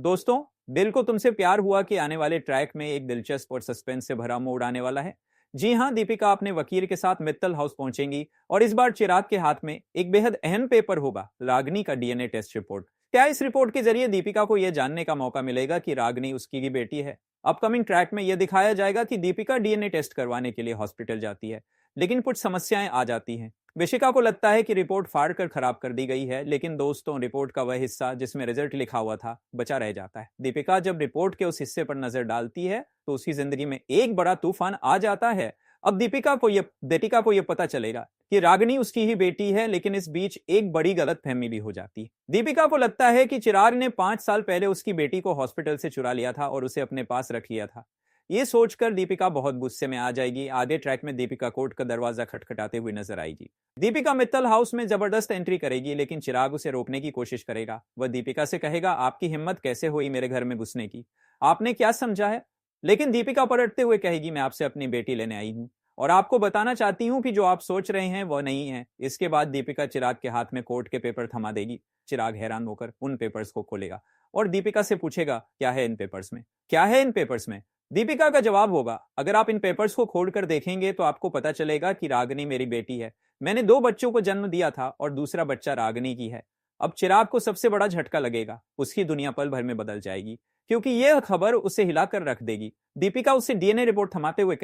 दोस्तों, दिल को तुमसे प्यार हुआ कि आने वाले ट्रैक में एक दिलचस्प और सस्पेंस से भरा मोड़ आने वाला है। जी हाँ, दीपिका अपने वकील के साथ मित्तल हाउस पहुंचेंगी और इस बार चिराग के हाथ में एक बेहद अहम पेपर होगा, रागनी का डीएनए टेस्ट रिपोर्ट। क्या इस रिपोर्ट के जरिए दीपिका को यह जानने का मौका मिलेगा कि रागनी उसकी ही बेटी है? अपकमिंग ट्रैक में यह दिखाया जाएगा कि दीपिका डीएनए टेस्ट करवाने के लिए हॉस्पिटल जाती है, लेकिन कुछ समस्याएं आ जाती हैं। विशिका को लगता है कि रिपोर्ट फाड़ कर खराब कर दी गई है, लेकिन दोस्तों, रिपोर्ट का वह हिस्सा जिसमें रिजल्ट लिखा हुआ था बचा रह जाता है। दीपिका जब रिपोर्ट के उस हिस्से पर नजर डालती है तो उसकी जिंदगी में एक बड़ा तूफान आ जाता है। अब दीपिका को यह पता चलेगा कि रागिनी उसकी ही बेटी है, लेकिन इस बीच एक बड़ी गलतफहमी भी हो जाती है। दीपिका को लगता है कि चिराग ने 5 साल पहले उसकी बेटी को हॉस्पिटल से चुरा लिया था और उसे अपने पास रख लिया था। ये सोचकर दीपिका बहुत गुस्से में आ जाएगी। आगे ट्रैक में दीपिका कोर्ट का दरवाजा खटखटाते हुए नजर आएगी। दीपिका मित्तल हाउस में जबरदस्त एंट्री करेगी, लेकिन चिराग उसे रोकने की कोशिश करेगा। वह दीपिका से कहेगा, आपकी हिम्मत कैसे हुई मेरे घर में घुसने की? आपने क्या समझा है? लेकिन दीपिका पलटते हुए कहेगी, मैं आपसे अपनी बेटी लेने आई हूँ और आपको बताना चाहती हूँ कि जो आप सोच रहे हैं वह नहीं है। इसके बाद दीपिका चिराग के हाथ में कोर्ट के पेपर थमा देगी। चिराग हैरान होकर उन पेपर्स को खोलेगा और दीपिका से पूछेगा, क्या है इन पेपर्स में? क्या है इन पेपर्स में? दीपिका का जवाब होगा, अगर आप इन पेपर्स को खोलकर देखेंगे तो आपको पता चलेगा कि रागिनी मेरी बेटी है। मैंने 2 बच्चों को जन्म दिया था और दूसरा बच्चा रागिनी की है। अब चिराग को सबसे बड़ा झटका लगेगा। उसकी दुनिया पल भर में बदल जाएगी, क्योंकि यह खबर उसे हिलाकर रख देगी। दीपिका उसे डीएनए रिपोर्ट थमाते हुए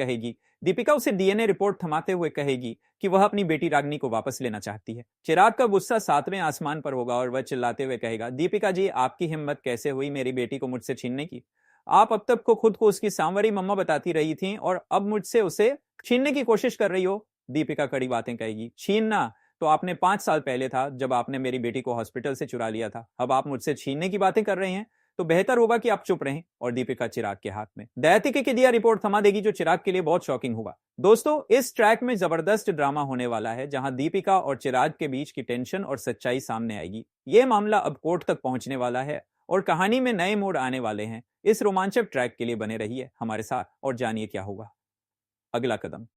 कहेगी कि वह अपनी बेटी रागिनी को वापस लेना चाहती है। चिराग का गुस्सा 7वें आसमान पर होगा और वह चिल्लाते हुए कहेगा, दीपिका जी, आपकी हिम्मत कैसे हुई मेरी बेटी को मुझसे छीनने की? आप अब तक को खुद को उसकी सांवरी मम्मा बताती रही थी और अब मुझसे उसे छीनने की कोशिश कर रही हो। दीपिका कड़ी बातें कहेगी, छीनना तो आपने 5 साल पहले था, जब आपने मेरी बेटी को हॉस्पिटल से चुरा लिया था। अब आप मुझसे छीनने की बातें कर रहे हैं, तो बेहतर होगा कि आप चुप रहें। और दीपिका चिराग के हाथ में दैतिकी की दिया रिपोर्ट थमा देगी, जो चिराग के लिए बहुत शॉकिंग होगा। दोस्तों, इस ट्रैक में जबरदस्त ड्रामा होने वाला है, जहां दीपिका और चिराग के बीच की टेंशन और सच्चाई सामने आएगी। यह मामला अब कोर्ट तक पहुंचने वाला है और कहानी में नए मोड़ आने वाले हैं। इस रोमांचक ट्रैक के लिए बने रहिए हमारे साथ और जानिए क्या होगा अगला कदम।